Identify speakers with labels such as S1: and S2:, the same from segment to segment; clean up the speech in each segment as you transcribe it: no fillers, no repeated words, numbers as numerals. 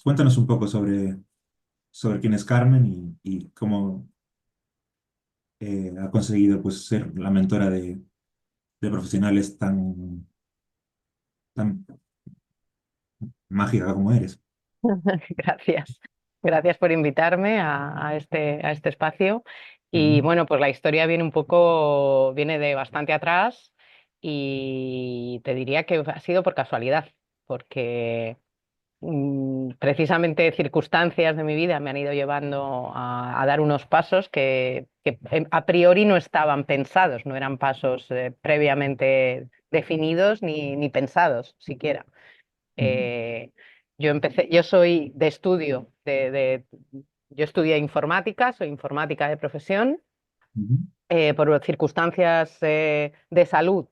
S1: Cuéntanos un poco sobre quién es Carmen y cómo ha conseguido pues, ser la mentora de profesionales tan mágica como eres.
S2: Gracias. Gracias por invitarme a este espacio. Y
S1: Ujú,
S2: bueno, pues la historia viene un poco, viene de bastante atrás y te diría que ha sido por casualidad, porque precisamente circunstancias de mi vida me han ido llevando a dar unos pasos que a priori no estaban pensados, no eran pasos previamente definidos ni pensados siquiera.
S1: ujú,
S2: Eh, yo soy de estudio, yo estudié informática, soy informática de profesión,
S1: ujú,
S2: por circunstancias de salud.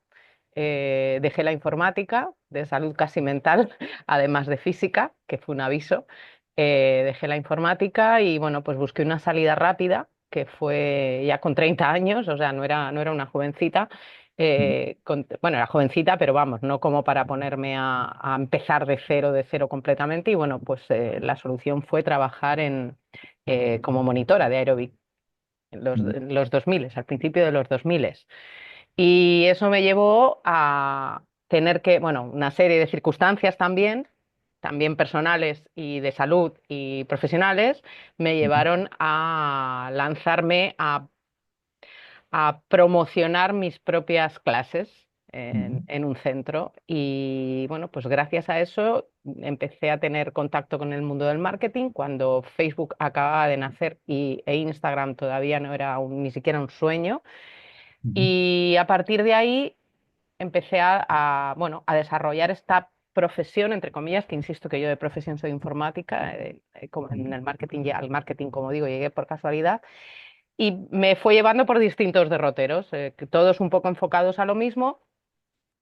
S2: Dejé la informática, de salud casi mental, además de física, que fue un aviso. Dejé la informática y bueno, pues busqué una salida rápida, que fue ya con 30 años, o sea, no era una jovencita.
S1: ujú,
S2: Bueno, era jovencita, pero vamos, no como para ponerme a empezar de cero completamente. Y bueno, pues la solución fue trabajar como monitora de aeróbic en los 2000, al principio de los 2000. Y eso me llevó a tener que, bueno, una serie de circunstancias también personales y de salud y profesionales, me
S1: ujú,
S2: llevaron a lanzarme a promocionar mis propias clases
S1: ujú,
S2: en un centro. Y bueno, pues gracias a eso empecé a tener contacto con el mundo del marketing cuando Facebook acababa de nacer e Instagram todavía no era ni siquiera un sueño.
S1: ujú,
S2: Y a partir de ahí empecé bueno, a desarrollar esta profesión, entre comillas, que insisto que yo de profesión soy informática, como
S1: ujú,
S2: en el marketing, al marketing, como digo, llegué por casualidad y me fue llevando por distintos derroteros, que todos un poco enfocados a lo mismo,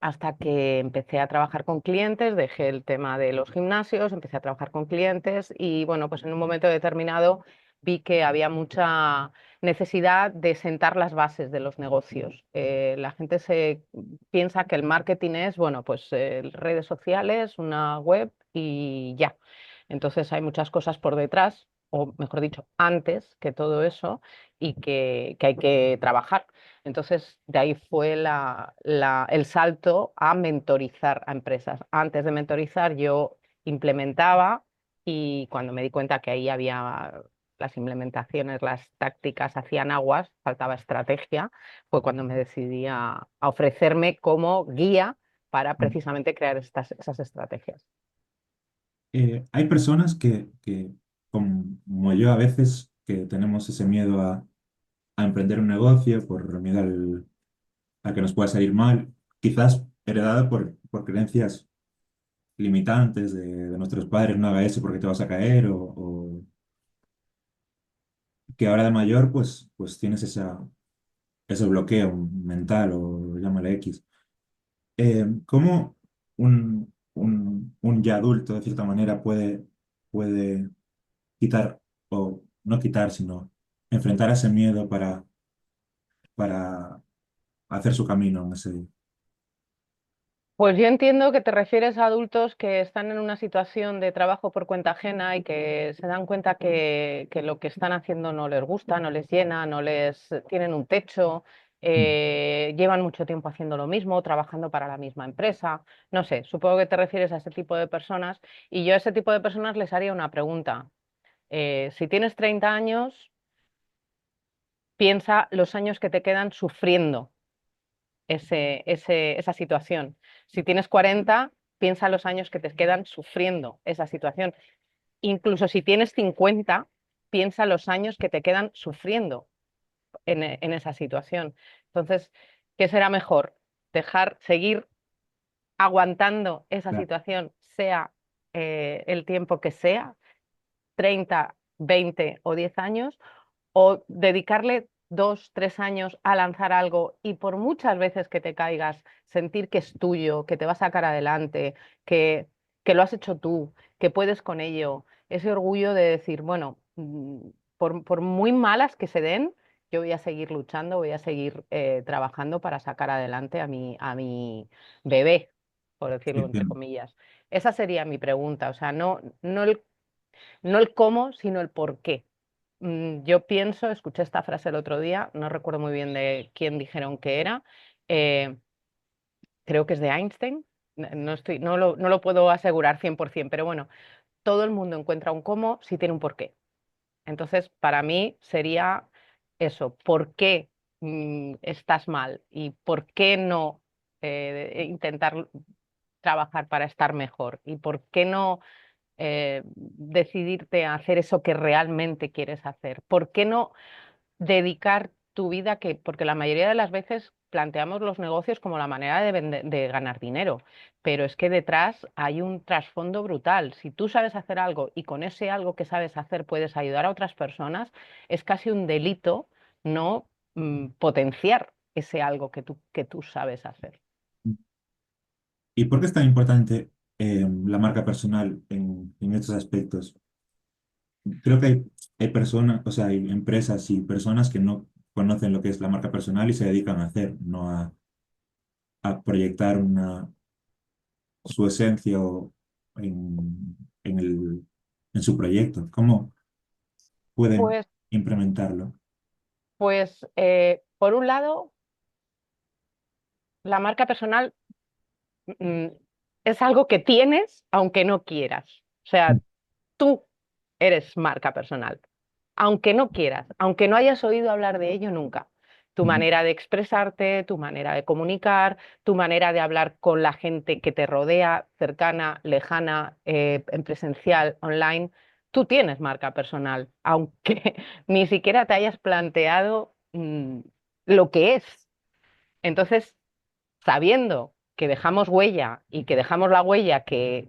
S2: hasta que empecé a trabajar con clientes, dejé el tema de los gimnasios, empecé a trabajar con clientes y bueno, pues en un momento determinado vi que había mucha necesidad de sentar las bases de los negocios. La gente se piensa que el marketing es, bueno, pues redes sociales, una web y ya. Entonces hay muchas cosas por detrás, o mejor dicho, antes que todo eso, y que hay que trabajar. Entonces, de ahí fue el salto a mentorizar a empresas. Antes de mentorizar, yo implementaba y cuando me di cuenta que ahí había las implementaciones, las tácticas hacían aguas, faltaba estrategia, fue cuando me decidí a ofrecerme como guía para
S1: ujú.
S2: precisamente crear esas estrategias.
S1: Hay personas que, como yo a veces, que tenemos ese miedo a emprender un negocio por miedo a que nos pueda salir mal, quizás heredado por creencias limitantes de nuestros padres, no haga eso porque te vas a caer, o que ahora de mayor pues tienes ese bloqueo mental o llámale X. ¿Cómo un ya adulto, de cierta manera, puede quitar, o no quitar, sino enfrentar ese miedo para hacer su camino en ese...
S2: Pues yo entiendo que te refieres a adultos que están en una situación de trabajo por cuenta ajena y que se dan cuenta que lo que están haciendo no les gusta, no les llena, no les tienen un techo,
S1: Mm,
S2: llevan mucho tiempo haciendo lo mismo, trabajando para la misma empresa. No sé, supongo que te refieres a ese tipo de personas y yo a ese tipo de personas les haría una pregunta. Si tienes 30 años, piensa los años que te quedan sufriendo esa situación. Si tienes 40, piensa los años que te quedan sufriendo esa situación. Incluso si tienes 50, piensa los años que te quedan sufriendo en esa situación. Entonces, ¿qué será mejor? Seguir aguantando esa
S1: claro,
S2: situación, sea el tiempo que sea, 30, 20 o 10 años, o dedicarle 2, 3 años a lanzar algo y por muchas veces que te caigas, sentir que es tuyo, que te va a sacar adelante, que, que lo has hecho tú, que puedes con ello, ese orgullo de decir, bueno, por muy malas que se den, yo voy a seguir luchando, voy a seguir trabajando para sacar adelante a mi bebé, por
S1: sí,
S2: decirlo entre
S1: entiendo.
S2: comillas. Esa sería mi pregunta, o sea, no, No el cómo, sino el por qué. Yo pienso, escuché esta frase el otro día, no recuerdo muy bien de quién dijeron que era, eh, creo que es de Einstein, no lo puedo asegurar 100%, pero bueno, todo el mundo encuentra un cómo si tiene un porqué. Entonces, para mí sería eso, ¿por qué estás mal y por qué no intentar trabajar para estar mejor? ¿Y por qué no decidirte a hacer eso que realmente quieres hacer? ¿Por qué no dedicar tu vida que, porque la mayoría de las veces planteamos los negocios como la manera de ganar dinero, pero es que detrás hay un trasfondo brutal. Si tú sabes hacer algo y con ese algo que sabes hacer puedes ayudar a otras personas, es casi un delito no potenciar ese algo que tú sabes hacer.
S1: ¿Y por qué es tan importante la marca personal en estos aspectos? Creo que hay personas, o sea, hay empresas y personas que no conocen lo que es la marca personal y se dedican a hacer, no a proyectar su esencia en en su proyecto. ¿Cómo pueden
S2: Pues,
S1: implementarlo?
S2: por un lado, la marca personal mm, es algo que tienes aunque no quieras. O sea, tú eres marca personal, aunque no quieras, aunque no hayas oído hablar de ello nunca. Tu
S1: Ujú.
S2: manera de expresarte, tu manera de comunicar, tu manera de hablar con la gente que te rodea, cercana, lejana, en presencial, online, tú tienes marca personal, aunque ni siquiera te hayas planteado lo que es. Entonces, sabiendo que dejamos huella y que dejamos la huella que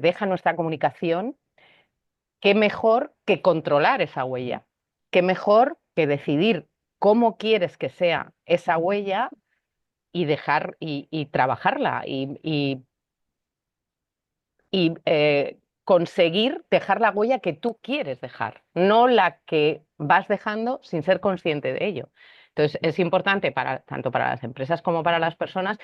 S2: deja nuestra comunicación, qué mejor que controlar esa huella, qué mejor que decidir cómo quieres que sea esa huella y dejar y trabajarla y conseguir dejar la huella que tú quieres dejar, no la que vas dejando sin ser consciente de ello. Entonces, es importante para, tanto para las empresas como para las personas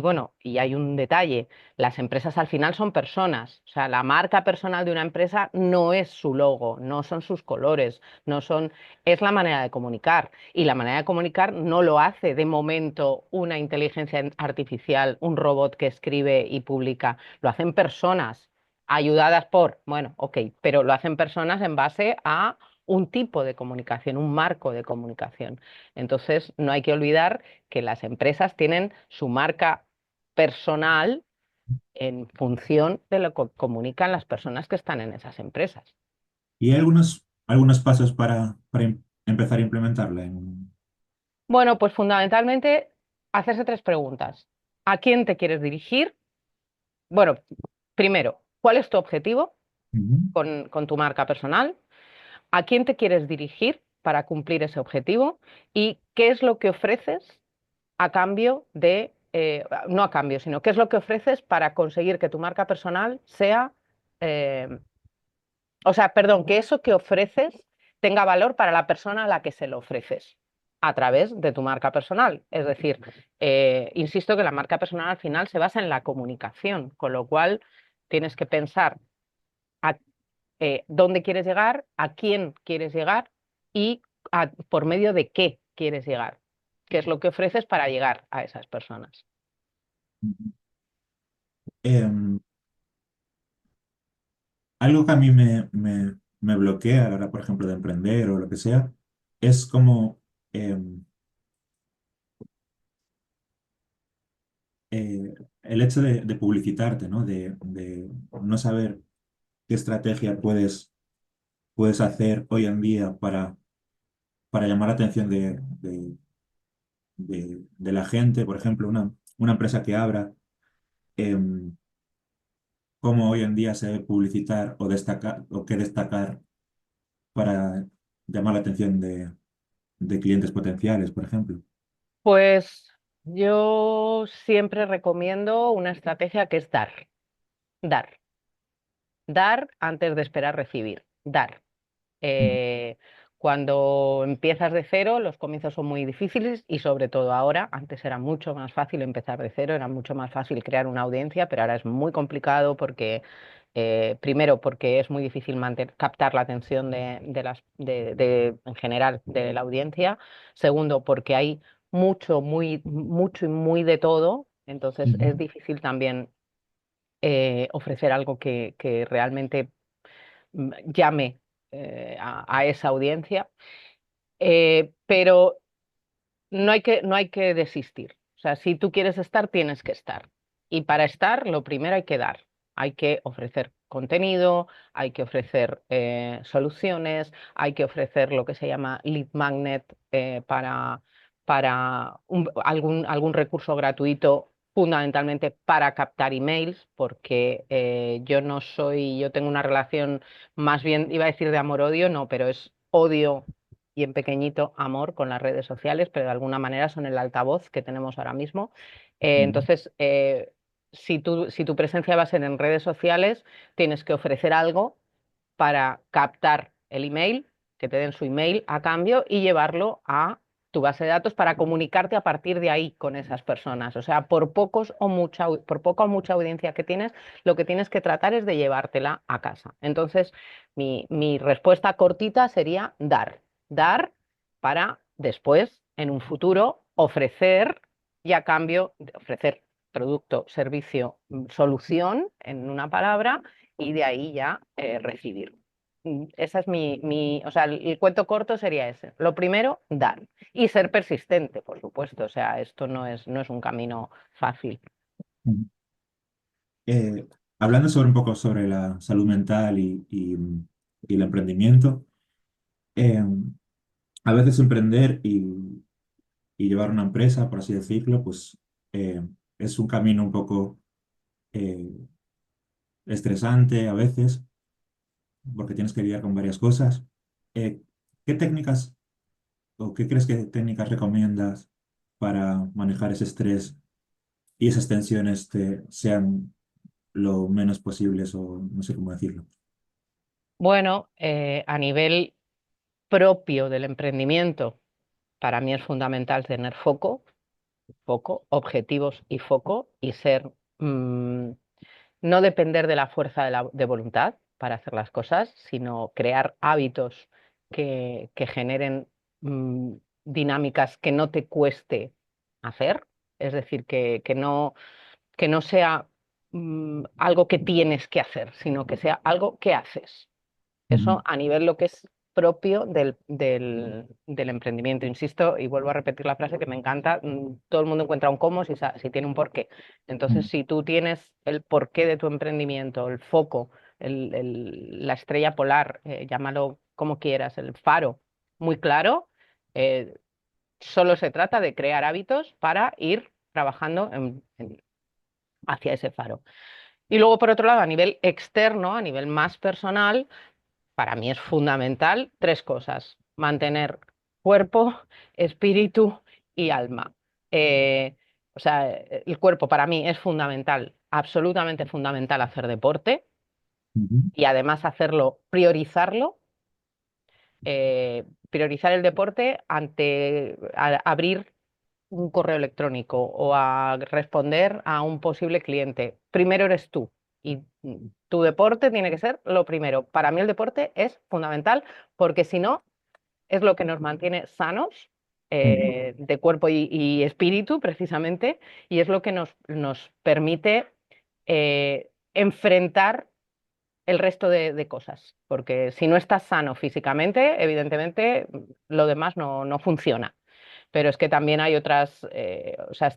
S2: bueno, y hay un detalle, las empresas al final son personas, o sea, la marca personal de una empresa no es su logo, no son sus colores, no son, es la manera de comunicar. Y la manera de comunicar no lo hace de momento una inteligencia artificial, un robot que escribe y publica, lo hacen personas ayudadas por, bueno, ok, pero lo hacen personas en base a un tipo de comunicación, un marco de comunicación. Entonces, no hay que olvidar que las empresas tienen su marca personal en función de lo que comunican las personas que están en esas empresas.
S1: ¿Y hay algunos pasos para empezar a implementarla?
S2: Bueno, pues fundamentalmente hacerse tres preguntas. ¿A quién te quieres dirigir? Bueno, primero, ¿cuál es tu objetivo
S1: Ujú.
S2: con tu marca personal? ¿A quién te quieres dirigir para cumplir ese objetivo? ¿Y qué es lo que ofreces a cambio de, no a cambio, sino qué es lo que ofreces para conseguir que tu marca personal sea, eh, o sea, perdón, que eso que ofreces tenga valor para la persona a la que se lo ofreces a través de tu marca personal? Es decir, insisto que la marca personal al final se basa en la comunicación, con lo cual tienes que pensar a dónde quieres llegar, a quién quieres llegar y por medio de qué quieres llegar, qué es lo que ofreces para llegar a esas personas.
S1: Em, Algo que a mí me bloquea a la hora, por ejemplo, de emprender o lo que sea, es como em, el hecho de publicitarte, ¿no? De no saber qué estrategia puedes hacer hoy en día para llamar la atención de la gente. Por ejemplo, una empresa que abra, em, cómo hoy en día se debe publicitar o destacar o qué destacar para llamar la atención de clientes potenciales, por ejemplo.
S2: Pues yo siempre recomiendo una estrategia que es dar, dar, dar antes de esperar recibir, dar.
S1: Mm.
S2: Eh, Cuando empiezas de cero, los comienzos son muy difíciles y sobre todo ahora, antes era mucho más fácil empezar de cero, era mucho más fácil crear una audiencia, pero ahora es muy complicado porque, primero, porque es muy difícil captar la atención en general de la audiencia. Segundo, porque hay mucho y muy de todo, entonces
S1: Ujú,
S2: es difícil también ofrecer algo que realmente llame a esa audiencia. Pero no hay que desistir. O sea, si tú quieres estar, tienes que estar. Y para estar, lo primero hay que dar. Hay que ofrecer contenido, hay que ofrecer soluciones, hay que ofrecer lo que se llama lead magnet para algún recurso gratuito, fundamentalmente para captar emails, porque yo tengo una relación más bien, iba a decir de amor-odio, no, pero es odio y en pequeñito amor con las redes sociales, pero de alguna manera son el altavoz que tenemos ahora mismo.
S1: ujú,
S2: Entonces, si tu presencia va a ser en redes sociales, tienes que ofrecer algo para captar el email, que te den su email a cambio y llevarlo a tu base de datos para comunicarte a partir de ahí con esas personas. O sea, por poca o mucha audiencia que tienes, lo que tienes que tratar es de llevártela a casa. Entonces, mi respuesta cortita sería dar para después, en un futuro, ofrecer y a cambio de ofrecer producto, servicio, solución en una palabra y de ahí ya recibir. Esa es o sea, el cuento corto sería ese. Lo primero, dar y ser persistente, por supuesto. O sea, esto no es un camino fácil.
S1: ujú. Eh, Hablando sobre un poco sobre la salud mental y el emprendimiento, eh, a veces emprender y llevar una empresa, por así decirlo, pues es un camino un poco eh, estresante a veces, porque tienes que lidiar con varias cosas. Eh, ¿Qué técnicas o qué crees que técnicas recomiendas para manejar ese estrés y esas tensiones sean lo menos posibles o no sé cómo decirlo?
S2: Bueno, a nivel propio del emprendimiento, para mí es fundamental tener foco, objetivos y foco y ser no depender de la fuerza de voluntad para hacer las cosas, sino crear hábitos que generen mm, dinámicas que no te cueste hacer, es decir, que no sea algo que tienes que hacer, sino que sea algo que haces.
S1: Ujú,
S2: Eso a nivel lo que es propio del emprendimiento. Insisto y vuelvo a repetir la frase que me encanta, todo el mundo encuentra un cómo si tiene un porqué. Entonces,
S1: ujú,
S2: si tú tienes el porqué de tu emprendimiento, el foco, la estrella polar, llámalo como quieras, el faro muy claro, eh, solo se trata de crear hábitos para ir trabajando hacia ese faro. Y luego, por otro lado, a nivel externo, a nivel más personal, para mí es fundamental tres cosas: mantener cuerpo, espíritu y alma. Eh, o sea, el cuerpo para mí es fundamental, absolutamente fundamental hacer deporte
S1: ujú,
S2: y además hacerlo, priorizar el deporte ante abrir un correo electrónico o a responder a un posible cliente. Primero eres tú y tu deporte tiene que ser lo primero. Para mí el deporte es fundamental porque si no, es lo que nos mantiene sanos
S1: ujú,
S2: de cuerpo y espíritu precisamente y es lo que nos permite enfrentar el resto de cosas. Porque si no estás sano físicamente, evidentemente lo demás no funciona, pero es que también hay o sea,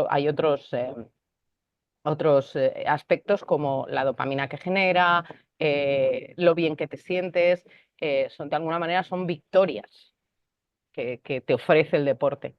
S2: hay otros aspectos como la dopamina que genera, lo bien que te sientes, de alguna manera son victorias que te ofrece el deporte.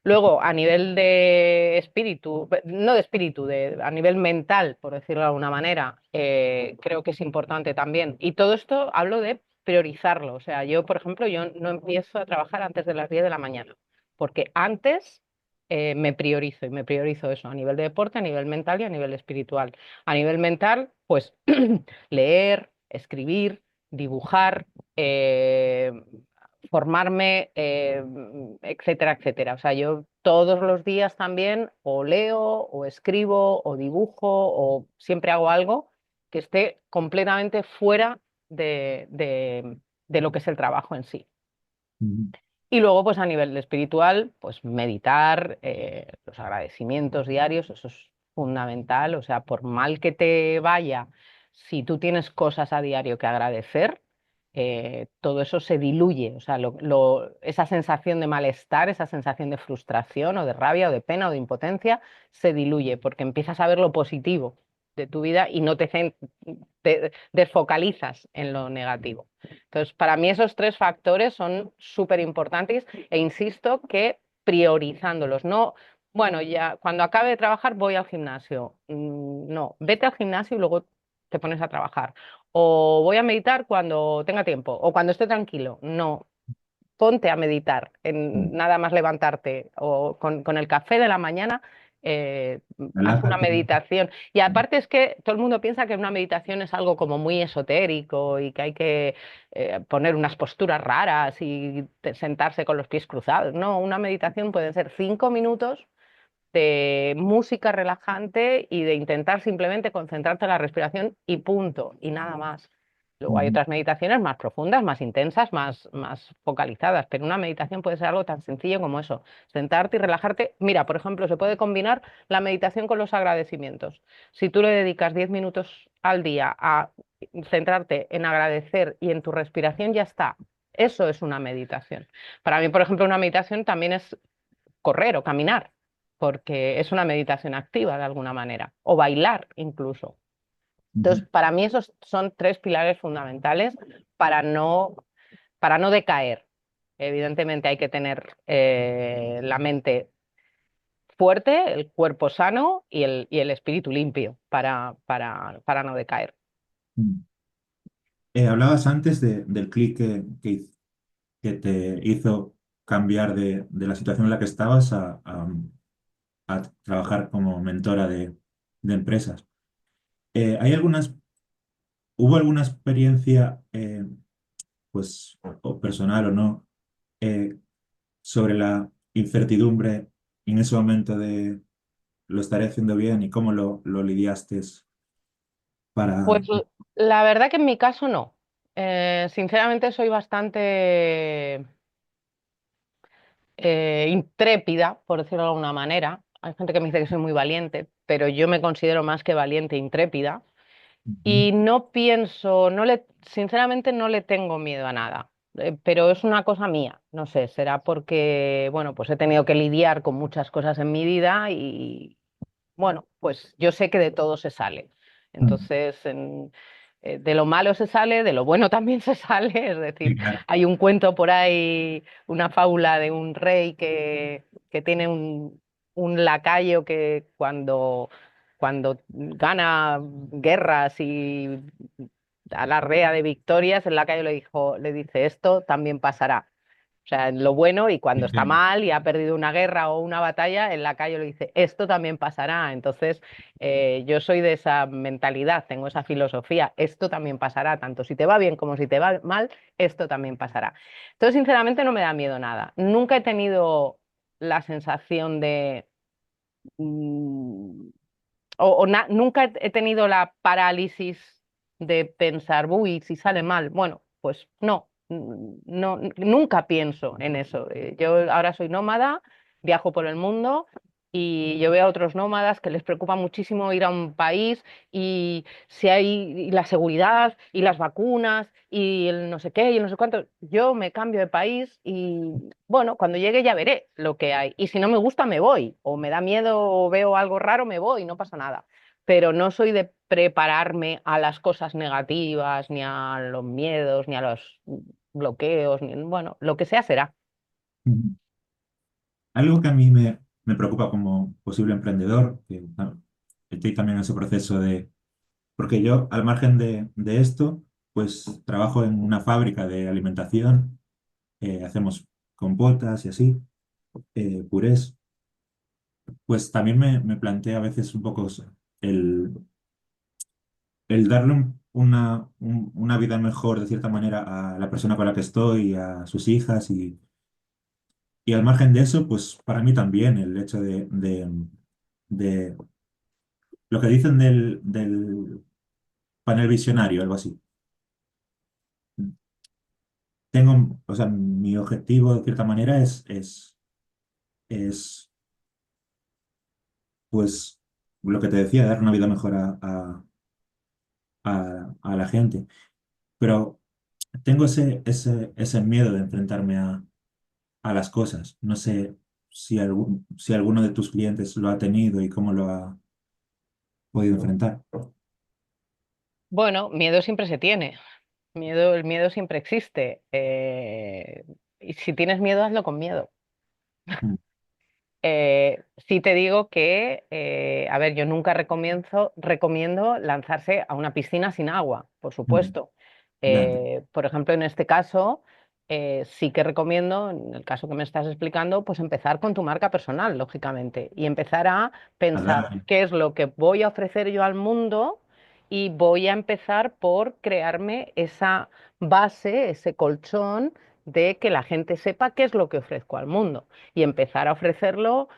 S2: Luego, a nivel de espíritu, no de espíritu, a nivel mental, por decirlo de alguna manera, creo que es importante también. Y todo esto hablo de priorizarlo. O sea, yo, por ejemplo, yo no empiezo a trabajar antes de las 10 de la mañana, porque antes me priorizo y me priorizo eso a nivel de deporte, a nivel mental y a nivel espiritual. A nivel mental, pues leer, escribir, dibujar, formarme, etcétera, etcétera. O sea, yo todos los días también o leo o escribo o dibujo o siempre hago algo que esté completamente fuera de lo que es el trabajo en sí.
S1: Ujú.
S2: Y luego, pues a nivel espiritual, pues meditar, los agradecimientos diarios, eso es fundamental. O sea, por mal que te vaya, si tú tienes cosas a diario que agradecer, todo eso se diluye. O sea, esa sensación de malestar, esa sensación de frustración o de rabia o de pena o de impotencia, se diluye porque empiezas a ver lo positivo de tu vida y no te desfocalizas en lo negativo. Entonces, para mí esos tres factores son súper importantes e insisto que priorizándolos, no, bueno, ya cuando acabe de trabajar voy al gimnasio. No, vete al gimnasio y luego te pones a trabajar. O voy a meditar cuando tenga tiempo o cuando esté tranquilo. No, ponte a meditar, en nada más levantarte o con el café de la mañana, haz una
S1: Relájate.
S2: meditación. Y aparte es que todo el mundo piensa que una meditación es algo como muy esotérico y que hay que poner unas posturas raras y sentarse con los pies cruzados. No, una meditación puede ser 5 minutos de música relajante y de intentar simplemente concentrarte en la respiración y punto, y nada más. Luego hay
S1: Ujú.
S2: otras meditaciones más profundas, más intensas, más focalizadas, pero una meditación puede ser algo tan sencillo como eso, sentarte y relajarte. Mira, por ejemplo, se puede combinar la meditación con los agradecimientos. Si tú le dedicas 10 minutos al día a centrarte en agradecer y en tu respiración, ya está. Eso es una meditación. Para mí, por ejemplo, una meditación también es correr o caminar, porque es una meditación activa de alguna manera, o bailar incluso.
S1: Ujú.
S2: Entonces, para mí esos son tres pilares fundamentales para para no decaer. Evidentemente hay que tener la mente fuerte, el cuerpo sano y el espíritu limpio para no decaer.
S1: Ujú. Hablabas antes del clic que te hizo cambiar de la situación en la que estabas a trabajar como mentora de empresas. ¿Hay hubo alguna experiencia, pues, o personal o no, eh, sobre la incertidumbre en ese momento de lo estaré haciendo bien y cómo lo lidiaste
S2: Pues
S1: para...
S2: la verdad que en mi caso no. Sinceramente soy bastante intrépida, por decirlo de alguna manera. Hay gente que me dice que soy muy valiente, pero yo me considero más que valiente, intrépida.
S1: Ujú.
S2: Y no pienso, sinceramente no le tengo miedo a nada, pero es una cosa mía. No sé, será porque, bueno, pues he tenido que lidiar con muchas cosas en mi vida y, bueno, pues yo sé que de todo se sale.
S1: Mm.
S2: Entonces, de lo malo se sale, de lo bueno también se sale. Es
S1: Sí,
S2: decir,
S1: claro.
S2: hay un cuento por ahí, una fábula de un rey que tiene un lacayo que cuando gana guerras y alarrea de victorias, el lacayo le dice, esto también pasará. O sea, en lo bueno y cuando está
S1: Sí.
S2: mal y ha perdido una guerra o una batalla, el lacayo le dice, esto también pasará. Entonces, yo soy de esa mentalidad, tengo esa filosofía, esto también pasará, tanto si te va bien como si te va mal, esto también pasará. Entonces, sinceramente, no me da miedo nada. Nunca he tenido la sensación de... mm, nunca he tenido la parálisis de pensar, uy, si sale mal. Bueno, pues no, no, nunca pienso en eso. Yo ahora soy nómada, viajo por el mundo y yo veo a otros nómadas que les preocupa muchísimo ir a un país y si hay y la seguridad y las vacunas y el no sé qué y el no sé cuánto. Yo me cambio de país y bueno, cuando llegue ya veré lo que hay. Y si no me gusta, me voy. O me da miedo o veo algo raro, me voy, no pasa nada. Pero no soy de prepararme a las cosas negativas, ni a los miedos, ni a los bloqueos, ni bueno, lo que sea será.
S1: Ujú. Algo que a me preocupa como posible emprendedor, que estoy también en ese proceso de... Porque yo, al margen de esto, pues trabajo en una fábrica de alimentación, hacemos compotas y así, purés. Pues también me plantea a veces un poco el darle una vida mejor, de cierta manera, a la persona con la que estoy, a sus hijas y al margen de eso, pues para mí también el hecho de lo que dicen del panel visionario, algo así. O sea, mi objetivo de cierta manera es pues, lo que te decía, dar una vida mejor a la gente. Pero tengo ese miedo de enfrentarme a las cosas. No sé si alguno de tus clientes lo ha tenido y cómo lo ha podido enfrentar.
S2: Bueno, miedo siempre se tiene. Miedo, el miedo siempre existe. Y si tienes miedo, hazlo con miedo.
S1: Mm,
S2: Sí te digo que, a ver, yo nunca recomiendo lanzarse a una piscina sin agua, por
S1: mm,
S2: supuesto.
S1: ya entiendo.
S2: Por ejemplo, en este caso, sí que recomiendo, en el caso que me estás explicando, pues empezar con tu marca personal, lógicamente, y empezar a pensar
S1: Hablar.
S2: qué es lo que voy a ofrecer yo al mundo y voy a empezar por crearme esa base, ese colchón de que la gente sepa qué es lo que ofrezco al mundo y empezar a ofrecerlo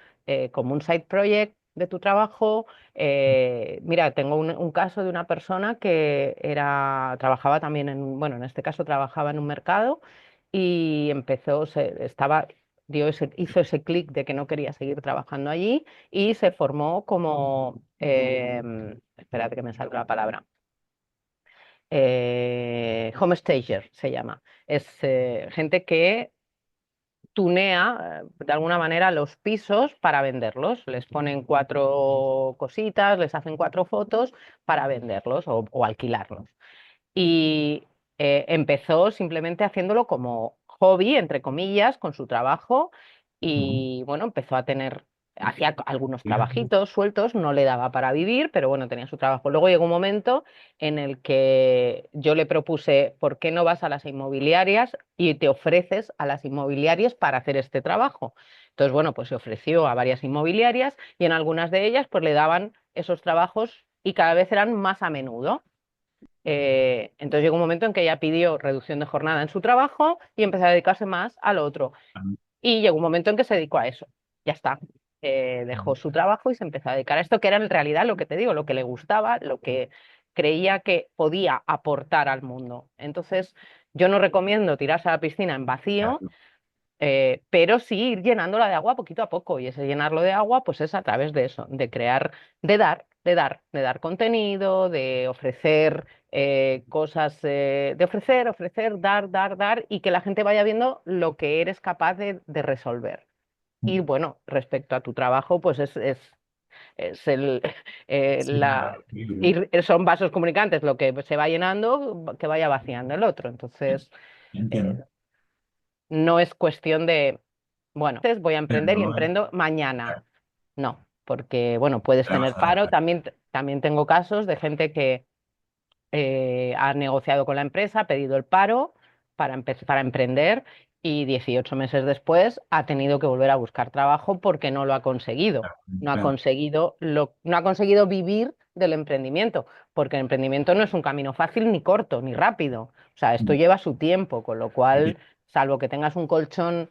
S2: como un side project de tu trabajo. Mira, tengo un caso de una persona que trabajaba también bueno, en este caso trabajaba en un mercado y hizo ese clic de que no quería seguir trabajando allí y se formó como, espérate que me salga la palabra, homestager se llama. Es gente que tunea de alguna manera los pisos para venderlos. Les ponen cuatro cositas, les hacen cuatro fotos para venderlos o alquilarlos. Y empezó simplemente haciéndolo como hobby, entre comillas, con su trabajo
S1: Mm,
S2: y bueno, hacía algunos
S1: ya,
S2: trabajitos sueltos, no le daba para vivir, pero bueno, tenía su trabajo. Luego llegó un momento en el que yo le propuse, ¿por qué no vas a las inmobiliarias y te ofreces a las inmobiliarias para hacer este trabajo? Entonces, bueno, pues se ofreció a varias inmobiliarias y en algunas de ellas pues le daban esos trabajos y cada vez eran más a menudo. Entonces llegó un momento en que ella pidió reducción de jornada en su trabajo y empezó a dedicarse más al otro. Y llegó un momento en que se dedicó a eso. Ya está. Dejó su trabajo y se empezó a dedicar a esto, que era en realidad lo que te digo, lo que le gustaba, lo que creía que podía aportar al mundo. Entonces, yo no recomiendo tirarse a la piscina en vacío, pero sí ir llenándola de agua poquito a poco. Y ese llenarlo de agua, pues es a través de eso, de crear, de dar contenido, de ofrecer cosas, de ofrecer, dar, y que la gente vaya viendo lo que eres capaz de resolver. Y
S1: mm,
S2: bueno, respecto a tu trabajo, pues es
S1: sí,
S2: la, son vasos comunicantes, lo que se va llenando, que vaya vaciando el otro. Entonces, eh,
S1: entiendo.
S2: no es cuestión de, bueno, entonces voy a emprender y
S1: Pero,
S2: emprendo mañana. No, porque, bueno, puedes tener paro.
S1: trabajar.
S2: También tengo casos de gente que ha negociado con la empresa, ha pedido el paro para emprender y 18 meses después ha tenido que volver a buscar trabajo porque no lo ha conseguido.
S1: Claro.
S2: No ha conseguido vivir del emprendimiento, porque el emprendimiento no es un camino fácil ni corto ni rápido. O sea, esto
S1: Mm,
S2: lleva su tiempo, con lo
S1: sí,
S2: cual, salvo que tengas un colchón.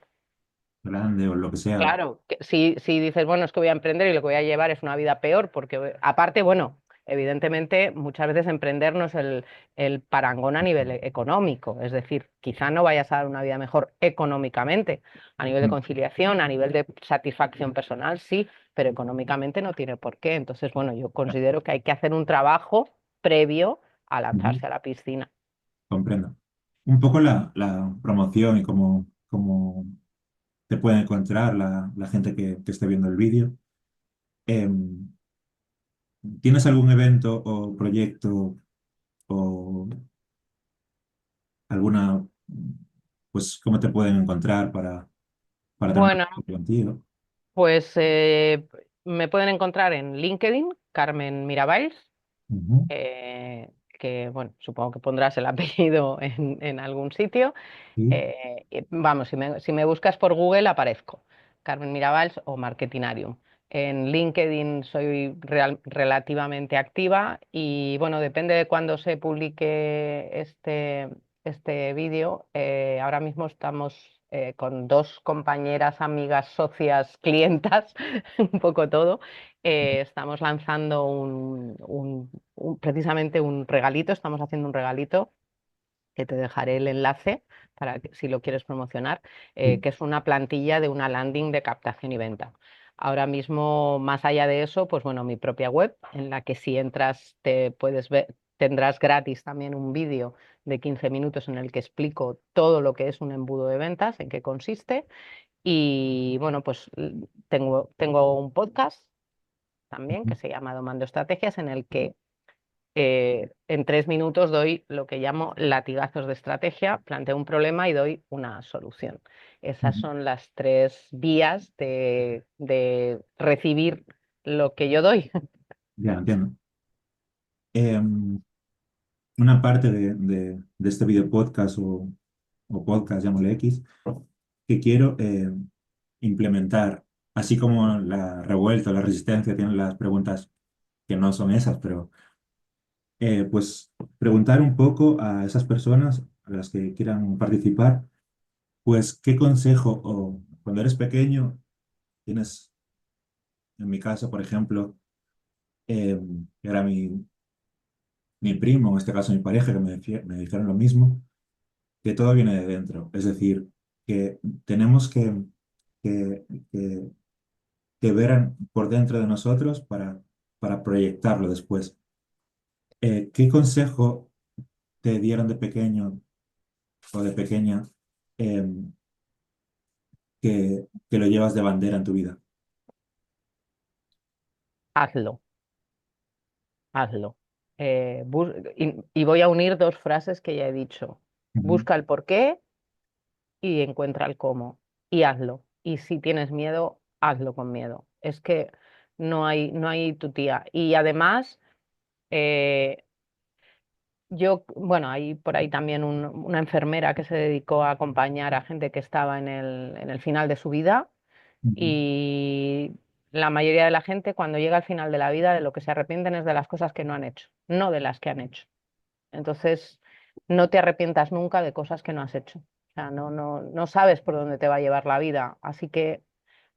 S1: grande o lo que sea.
S2: Claro, que si dices, bueno, es que voy a emprender y lo que voy a llevar es una vida peor, porque aparte, bueno, evidentemente muchas veces emprender no es el parangón a nivel económico, es decir, quizá no vayas a dar una vida mejor económicamente, a nivel de
S1: Mm,
S2: conciliación, a nivel de satisfacción personal, sí, pero económicamente no tiene por qué. Entonces, bueno, yo considero que hay que hacer un trabajo previo a
S1: ujú,
S2: lanzarse a la piscina.
S1: comprendo. Un poco la promoción y cómo te puede encontrar la gente que esté viendo el vídeo. Em, ¿Tienes algún evento o proyecto o alguna, pues, cómo te pueden encontrar para tener una
S2: Bueno,
S1: conversación contigo?
S2: pues me pueden encontrar en LinkedIn, Carmen Mirabals,
S1: Ujú,
S2: que bueno, supongo que pondrás el apellido en algún sitio.
S1: sí,
S2: Vamos, si me buscas por Google aparezco, Carmen Mirabals o Marketinarium. En LinkedIn soy relativamente activa y bueno, depende de cuándo se publique este vídeo. Ahora mismo estamos con dos compañeras, amigas, socias, clientas, un poco todo. Estamos lanzando precisamente un regalito, estamos haciendo un regalito que te dejaré el enlace para que, si lo quieres promocionar,
S1: Sí.
S2: que es una plantilla de una landing de captación y venta. Ahora mismo, más allá de eso, pues bueno, mi propia web, en la que si entras te puedes ver, tendrás gratis también un vídeo de 15 minutos en el que explico todo lo que es un embudo de ventas, en qué consiste. Y bueno, pues tengo un podcast también
S1: Ujú.
S2: que se llama Domando Estrategias, en el que en 3 minutos doy lo que llamo latigazos de estrategia, planteo un problema y doy una solución. Esas
S1: Ujú.
S2: son las tres vías de recibir lo que yo doy.
S1: Ya entiendo. Em, una parte de este video podcast o podcast, llámale X, que quiero implementar, así como la revuelta, la resistencia tienen las preguntas que no son esas, pero pues preguntar un poco a esas personas a las que quieran participar, pues qué consejo o cuando eres pequeño tienes, en mi caso, por ejemplo, era mi primo, en este caso mi pareja, que me dijeron lo mismo, que todo viene de dentro, es decir, que tenemos que, que, que ver por dentro de nosotros para proyectarlo después. ¿Qué consejo te dieron de pequeño o de pequeña em, que lo llevas de bandera en tu vida?
S2: Hazlo, hazlo. Y voy a unir dos frases que ya he dicho.
S1: Ujú.
S2: Busca el porqué y encuentra el cómo. Y hazlo. Y si tienes miedo, hazlo con miedo. Es que no hay tu tía. Y además, eh, bueno, hay por ahí también una enfermera que se dedicó a acompañar a gente que estaba en el final de su vida
S1: Ujú.
S2: y la mayoría de la gente cuando llega al final de la vida de lo que se arrepienten es de las cosas que no han hecho, no de las que han hecho. Entonces, no te arrepientas nunca de cosas que no has hecho. O sea, no sabes por dónde te va a llevar la vida, así que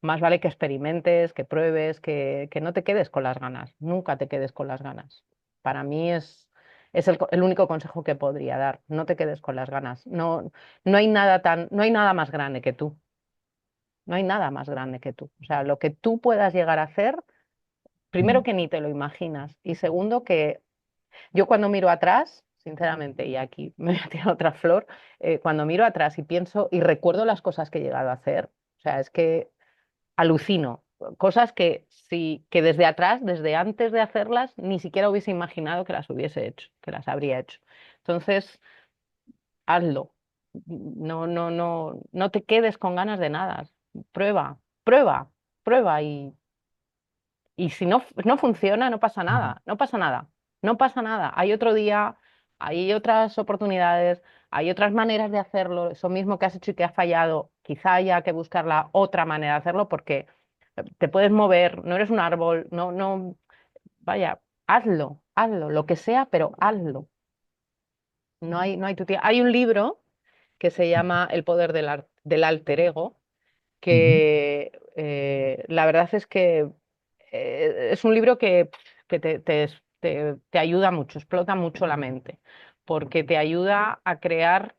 S2: más vale que experimentes, que pruebes, que no te quedes con las ganas, nunca te quedes con las ganas. Para mí es el único consejo que podría dar, no te quedes con las ganas. No hay nada más grande que tú, no hay nada más grande que tú. O sea, lo que tú puedas llegar a hacer, primero que ni te lo imaginas y segundo que yo cuando miro atrás, sinceramente, y aquí me voy a tirar otra flor, cuando miro atrás y pienso y recuerdo las cosas que he llegado a hacer, o sea, es que alucino. Cosas que, sí, que desde atrás, desde antes de hacerlas, ni siquiera hubiese imaginado que las hubiese hecho, que las habría hecho. Entonces, hazlo. No te quedes con ganas de nada. Prueba, prueba, prueba y si no funciona, no pasa
S1: Ujú.
S2: nada, no pasa nada, no pasa nada. Hay otro día, hay otras oportunidades, hay otras maneras de hacerlo. Eso mismo que has hecho y que has fallado, quizá haya que buscar la otra manera de hacerlo porque te puedes mover, no eres un árbol, vaya, hazlo, lo que sea, pero hazlo. No hay tu tía. Hay un libro que se llama El poder del alter ego
S1: Ujú.
S2: que la verdad es que es un libro que te ayuda mucho, explota mucho la mente, porque te ayuda a crear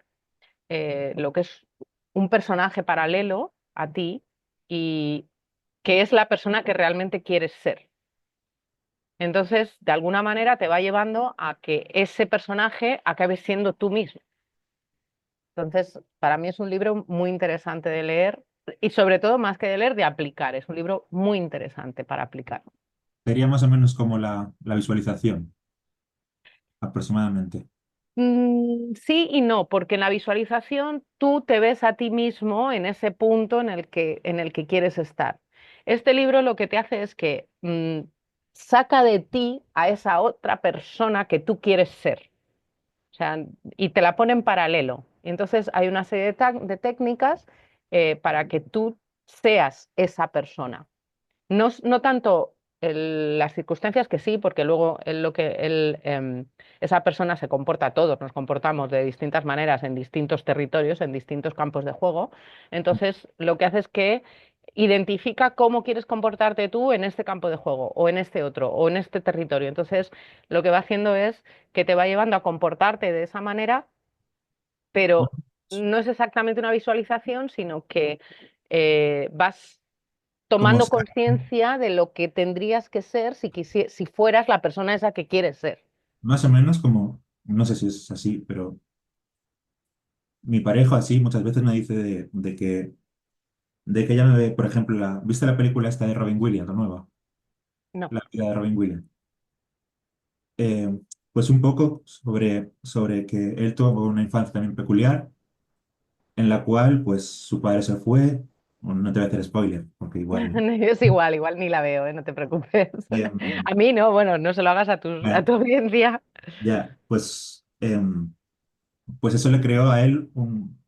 S2: lo que es un personaje paralelo a ti y que es la persona que realmente quieres ser. Entonces, de alguna manera te va llevando a que ese personaje acabe siendo tú mismo. Entonces, para mí es un libro muy interesante de leer y sobre todo, más que de leer, de aplicar. Es un libro muy interesante para aplicar.
S1: Sería más o menos como la visualización, aproximadamente.
S2: Sí y no, porque en la visualización tú te ves a ti mismo en ese punto en el que quieres estar. Este libro lo que te hace es que saca de ti a esa otra persona que tú quieres ser. O sea, y te la pone en paralelo. Y entonces hay una serie de técnicas para que tú seas esa persona. no tanto las circunstancias que sí, porque luego esa persona se comporta, todos nos comportamos de distintas maneras en distintos territorios, en distintos campos de juego. Entonces, lo que hace es que identifica cómo quieres comportarte tú en este campo de juego, o en este otro, o en este territorio. Entonces, lo que va haciendo es que te va llevando a comportarte de esa manera, pero no es exactamente una visualización, sino que vas
S1: Como
S2: tomando
S1: estar,
S2: conciencia de lo que tendrías que ser si fueras la persona esa que quieres ser.
S1: más o menos como, no sé si es así, pero mi pareja así muchas veces me dice de que ella me ve, por ejemplo, ¿viste la película esta de Robin Williams, la nueva?
S2: No.
S1: La vida de Robin Williams. Eh, pues un poco sobre que él tuvo una infancia también peculiar, en la cual pues su padre se fue, bueno, no te voy a hacer spoiler, porque igual,
S2: Es igual, igual ni la veo, no te preocupes.
S1: eh,
S2: A mí no, bueno, no se lo hagas a
S1: ya,
S2: tu audiencia.
S1: ya, pues eso le creó a él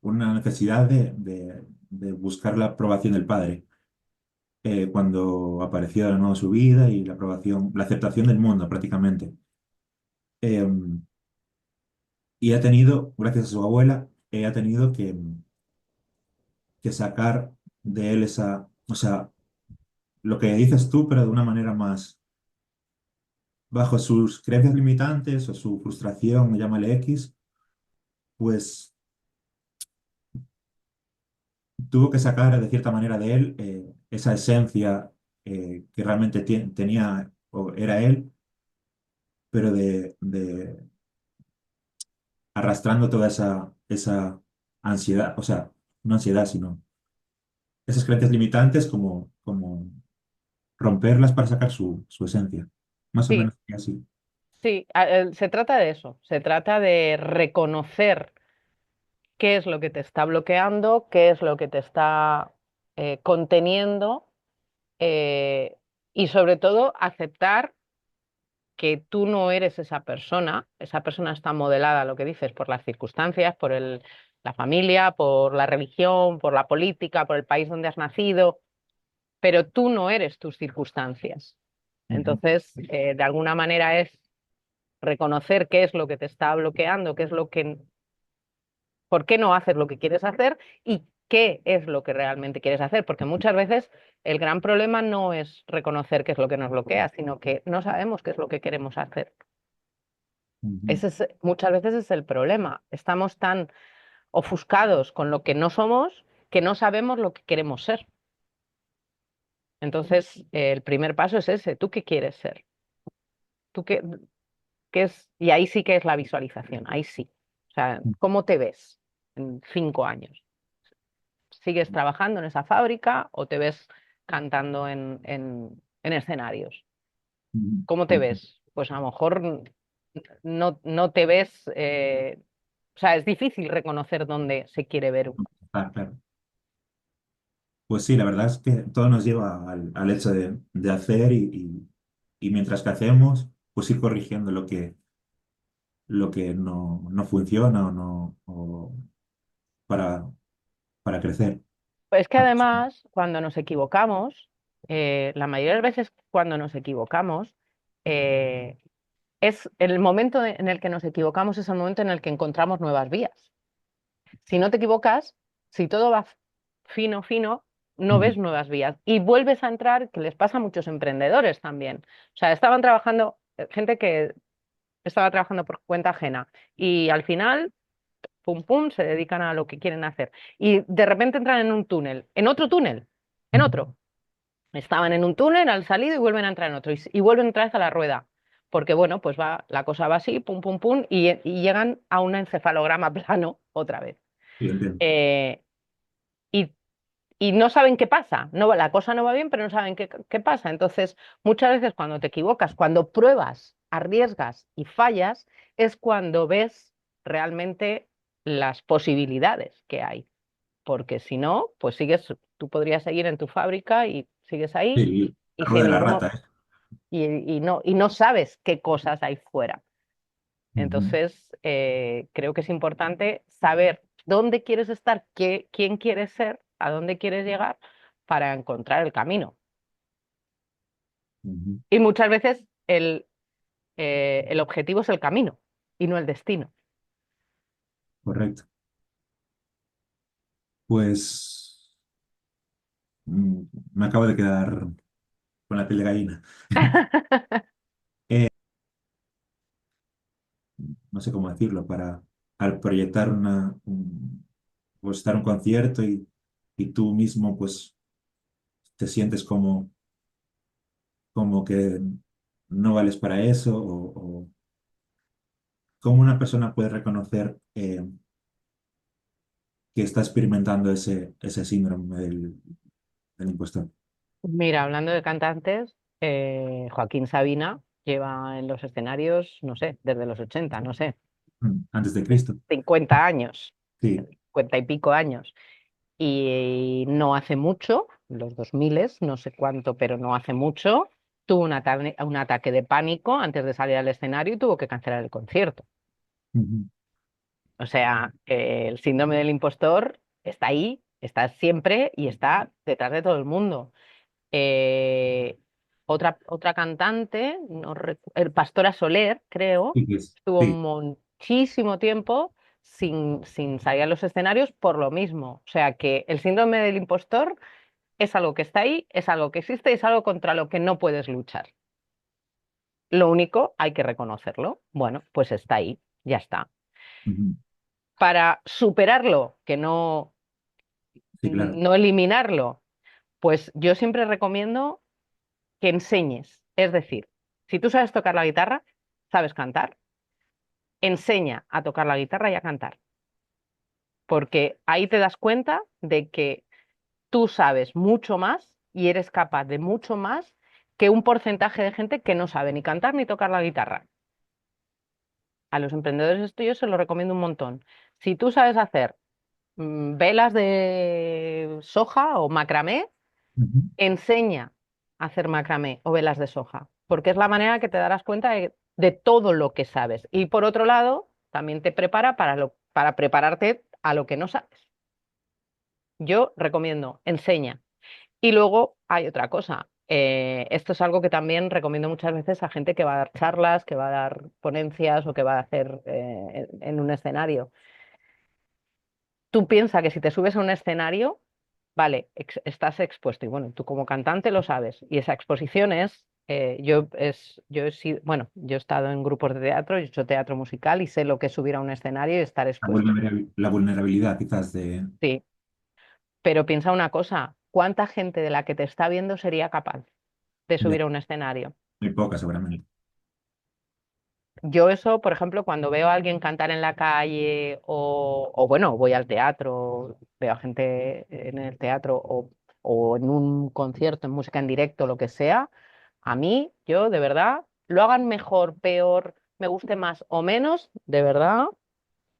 S1: una necesidad de buscar la aprobación del padre, cuando apareció de nuevo su vida y la aprobación, la aceptación del mundo prácticamente. Eh, y ha tenido, gracias a su abuela, ha tenido que sacar de él esa, o sea, lo que dices tú, pero de una manera más, bajo sus creencias limitantes o su frustración, llámale X, pues tuvo que sacar de cierta manera de él esa esencia que realmente tenía o era él, pero arrastrando toda esa ansiedad, o sea, no ansiedad, sino esas creencias limitantes como romperlas para sacar su esencia. Más o
S2: Sí,
S1: menos así.
S2: sí, se trata de eso, se trata de reconocer qué es lo que te está bloqueando, qué es lo que te está conteniendo, eh, y sobre todo aceptar que tú no eres esa persona está modelada, lo que dices, por las circunstancias, la familia, por la religión, por la política, por el país donde has nacido, pero tú no eres tus circunstancias.
S1: Ujú,
S2: Entonces, de alguna manera es reconocer qué es lo que te está bloqueando, por qué no haces lo que quieres hacer y qué es lo que realmente quieres hacer, porque muchas veces el gran problema no es reconocer qué es lo que nos bloquea, sino que no sabemos qué es lo que queremos hacer.
S1: ujú,
S2: Muchas veces es el problema. Estamos tan ofuscados con lo que no somos que no sabemos lo que queremos ser. Entonces, el primer paso es ese. ¿Tú qué quieres ser? ¿Tú qué es? Y ahí sí que es la visualización. Ahí sí. O sea, ¿cómo te ves en 5 años? ¿Sigues trabajando en esa fábrica o te ves cantando en escenarios?
S1: ujú.
S2: ¿Cómo te
S1: Pues,
S2: ves? Pues a lo mejor no te ves. O sea, es difícil reconocer dónde se quiere ver.
S1: claro. Pues sí, la verdad es que todo nos lleva al hecho de hacer y mientras que hacemos, pues ir corrigiendo lo que no funciona o no para, para crecer.
S2: Es que además, cuando nos equivocamos, la mayoría de las veces cuando nos equivocamos, eh, es el momento en el que nos equivocamos, es el momento en el que encontramos nuevas vías. Si no te equivocas, si todo va fino, fino, no
S1: Ujú,
S2: ves nuevas vías y vuelves a entrar, que les pasa a muchos emprendedores también. O sea, estaban trabajando, gente que estaba trabajando por cuenta ajena y al final pum, pum, se dedican a lo que quieren hacer. Y de repente entran en un túnel, en otro túnel, en
S1: ujú.
S2: otro. Estaban en un túnel, han salido y vuelven a entrar en otro. Y vuelven otra vez a la rueda. Porque bueno, pues la cosa va así, pum, pum, pum, y llegan a un encefalograma plano otra vez.
S1: Sí, entiendo.
S2: Eh, y, y no saben qué pasa. No, la cosa no va bien, pero no saben qué pasa. Entonces, muchas veces cuando te equivocas, cuando pruebas, arriesgas y fallas, es cuando ves realmente las posibilidades que hay. Porque si no, pues tú podrías seguir en tu fábrica y sigues ahí
S1: Sí, la
S2: y
S1: rueda
S2: sin
S1: de la
S2: ninguno,
S1: rata, ¿eh?
S2: y no sabes qué cosas hay fuera.
S1: Ujú,
S2: Entonces, creo que es importante saber dónde quieres estar, quién quieres ser, a dónde quieres llegar para encontrar el camino.
S1: Ujú.
S2: Y muchas veces el objetivo es el camino y no el destino.
S1: Correcto. Pues mm, me acabo de quedar con la piel de gallina. Eh, no sé cómo decirlo, al proyectar pues estar en un concierto y tú mismo pues te sientes como que no vales para eso o cómo una persona puede reconocer que está experimentando ese síndrome del impostor.
S2: Mira, hablando de cantantes, Joaquín Sabina lleva en los escenarios, no sé, desde los 80, no sé,
S1: Antes de Cristo.
S2: 50 años,
S1: Sí.
S2: 50 y pico años. Y no hace mucho, los 2000, no sé cuánto, pero no hace mucho, tuvo un ataque de pánico antes de salir al escenario y tuvo que cancelar el concierto.
S1: Ujú.
S2: O sea, el síndrome del impostor está ahí, está siempre y está detrás de todo el mundo. Eh, otra cantante, el Pastora Soler, creo,
S1: Sí,
S2: estuvo
S1: sí.
S2: muchísimo tiempo sin salir a los escenarios por lo mismo. O sea que el síndrome del impostor es algo que está ahí, es algo que existe y es algo contra lo que no puedes luchar. Lo único, hay que reconocerlo. Bueno, pues está ahí, ya está.
S1: Ujú.
S2: Para superarlo, que no,
S1: Sí, claro.
S2: no eliminarlo, pues yo siempre recomiendo que enseñes. Es decir, si tú sabes tocar la guitarra, sabes cantar, enseña a tocar la guitarra y a cantar, porque ahí te das cuenta de que tú sabes mucho más y eres capaz de mucho más que un porcentaje de gente que no sabe ni cantar ni tocar la guitarra. A los emprendedores esto yo se lo recomiendo un montón. Si tú sabes hacer velas de soja o macramé,
S1: Ujú.
S2: enseña a hacer macramé o velas de soja, porque es la manera que te darás cuenta de todo lo que sabes. Y por otro lado, también te prepara para prepararte a lo que no sabes. Yo recomiendo, enseña. Y luego hay otra cosa. Esto es algo que también recomiendo muchas veces a gente que va a dar charlas, que va a dar ponencias o que va a hacer en un escenario. Tú piensas que si te subes a un escenario, vale, estás expuesto y bueno, tú como cantante lo sabes. Y esa exposición yo he sido, bueno, yo he estado en grupos de teatro, he hecho teatro musical y sé lo que es subir a un escenario y estar expuesto.
S1: La vulnerabilidad quizás de
S2: Sí, pero piensa una cosa, ¿cuánta gente de la que te está viendo sería capaz de
S1: ya,
S2: subir a un escenario?
S1: muy poca seguramente.
S2: Yo eso, por ejemplo, cuando veo a alguien cantar en la calle o bueno, voy al teatro, veo a gente en el teatro o en un concierto, en música en directo, lo que sea, a mí, yo de verdad, lo hagan mejor, peor, me guste más o menos, de verdad,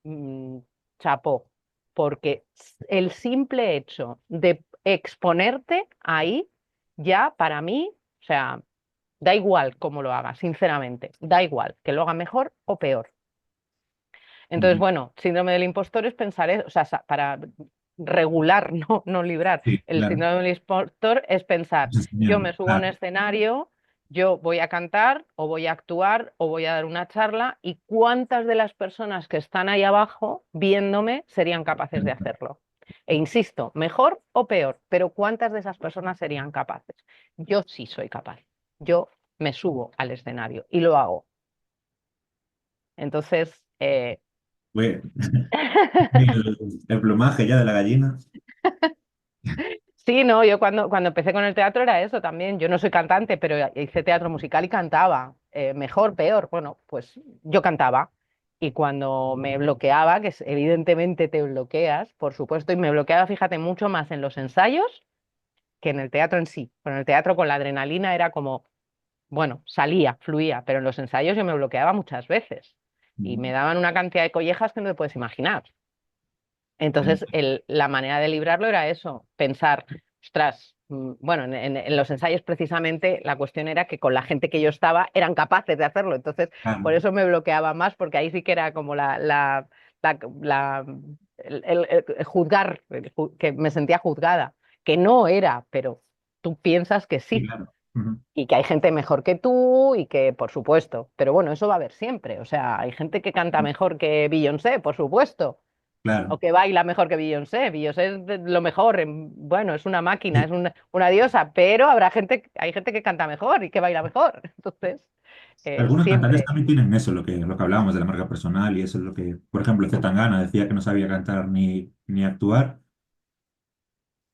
S2: mm, chapó, porque el simple hecho de exponerte ahí, ya para mí, o sea, da igual cómo lo haga, sinceramente, da igual que lo haga mejor o peor. Entonces,
S1: Ujú.
S2: bueno, síndrome del impostor es pensar, o sea, para regular, no librar.
S1: Sí,
S2: El
S1: claro.
S2: síndrome del impostor es pensar,
S1: Es
S2: yo
S1: enseñar.
S2: me subo a un
S1: Claro.
S2: escenario, yo voy a cantar o voy a actuar o voy a dar una charla y cuántas de las personas que están ahí abajo viéndome serían capaces de hacerlo. E insisto, mejor o peor, pero ¿cuántas de esas personas serían capaces? Yo sí soy capaz. Yo me subo al escenario y lo hago. Entonces,
S1: Fue el plumaje ya de la gallina.
S2: sí, no, yo cuando empecé con el teatro era eso también. Yo no soy cantante, pero hice teatro musical y cantaba. Mejor, peor, bueno, pues yo cantaba. Y cuando me bloqueaba, evidentemente te bloqueas, por supuesto, y me bloqueaba, fíjate, mucho más en los ensayos que en el teatro en sí. Con el teatro, con la adrenalina, era como, bueno, salía, fluía, pero en los ensayos yo me bloqueaba muchas veces. Y me daban una cantidad de collejas que no te puedes imaginar. Entonces, la manera de librarlo era eso, pensar, ostras, bueno, en los ensayos precisamente la cuestión era que con la gente que yo estaba eran capaces de hacerlo, entonces por
S1: Claro.
S2: eso me bloqueaba más, porque ahí sí que era como la- la- el que me sentía juzgada, que no era, pero tú piensas que
S1: Sí,
S2: sí.
S1: claro. Ujú.
S2: Y que hay gente mejor que tú y que, por supuesto, pero bueno, eso va a haber siempre. O sea, hay gente que canta mejor que Beyoncé, por supuesto, o
S1: Claro.
S2: que baila mejor que Beyoncé. Beyoncé es lo mejor, bueno, es una máquina,
S1: Sí.
S2: es una diosa, pero habrá gente, hay gente que canta mejor y que baila mejor. Entonces,
S1: Algunos cantantes
S2: siempre.
S1: también tienen eso, lo que hablábamos de la marca personal, y eso es lo que, por ejemplo, Zetangana decía que no sabía cantar ni actuar,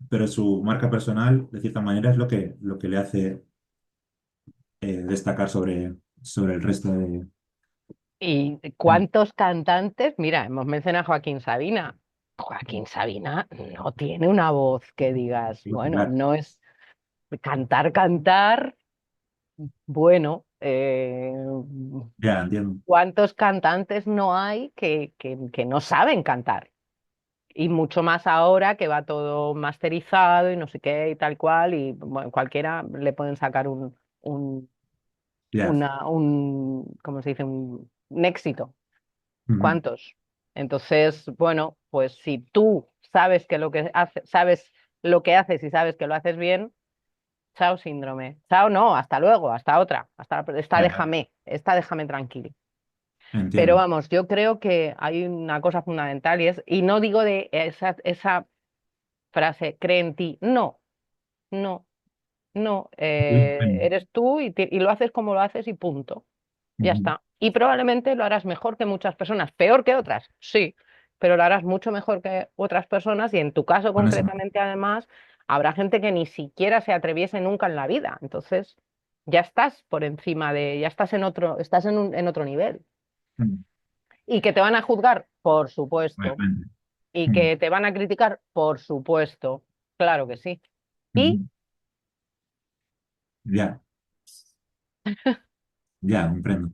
S1: pero su marca personal, de cierta manera, es lo que le hace destacar sobre el resto de...
S2: ¿Y cuántos cantantes? Mira, hemos mencionado a Joaquín Sabina. Joaquín Sabina no tiene una voz que digas, bueno,
S1: Claro,
S2: no es cantar, cantar. Bueno,
S1: ya entiendo.
S2: ¿cuántos cantantes no hay que no saben cantar? Y mucho más ahora que va todo masterizado y no sé qué y tal cual, y bueno, cualquiera le pueden sacar
S1: Ya.
S2: ¿cómo se dice? Un éxito.
S1: Ujú.
S2: ¿Cuántos? Entonces, bueno, pues si tú sabes que lo que sabes lo que haces y sabes que lo haces bien, chao síndrome. Chao no, hasta luego, hasta otra,
S1: Ya, ya.
S2: esta déjame tranquilo. Pero
S1: Entiendo.
S2: vamos, yo creo que hay una cosa fundamental y no digo de esa frase, cree en ti, no, no, no,
S1: Depende.
S2: eres tú y lo haces como lo haces y punto. Ya
S1: Ujú.
S2: está. Y probablemente lo harás mejor que muchas personas, peor que otras, sí, pero lo harás mucho mejor que otras personas y en tu caso
S1: Con eso.
S2: concretamente además habrá gente que ni siquiera se atreviese nunca en la vida. Entonces, ya estás por encima ya estás en otro, estás en otro nivel.
S1: Mm.
S2: Y que te van a juzgar, por supuesto.
S1: Obviamente.
S2: Y
S1: Mm.
S2: que te van a criticar, por supuesto. Claro que sí. Y
S1: Ujú. Ya, ya, comprendo.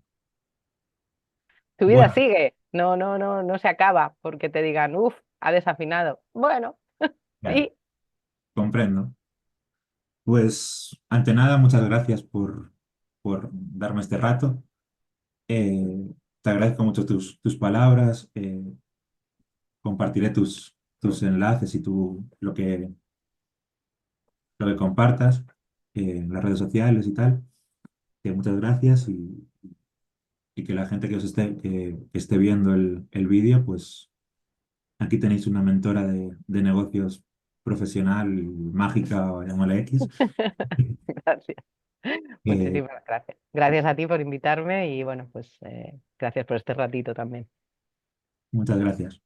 S2: tu vida
S1: Bueno,
S2: sigue. No, no, no, no se acaba porque te digan, uff, ha desafinado. Bueno,
S1: ya,
S2: y
S1: comprendo. Pues, ante nada, muchas gracias por darme este rato. Te agradezco mucho tus palabras. Compartiré tus enlaces y lo que compartas en las redes sociales y tal. Muchas gracias y que la gente que esté viendo el vídeo, pues aquí tenéis una mentora de negocios profesional, mágica, o llámala X.
S2: gracias.
S1: Eh,
S2: Muchísimas gracias. Gracias a ti por invitarme y bueno, pues gracias por este ratito también.
S1: muchas gracias.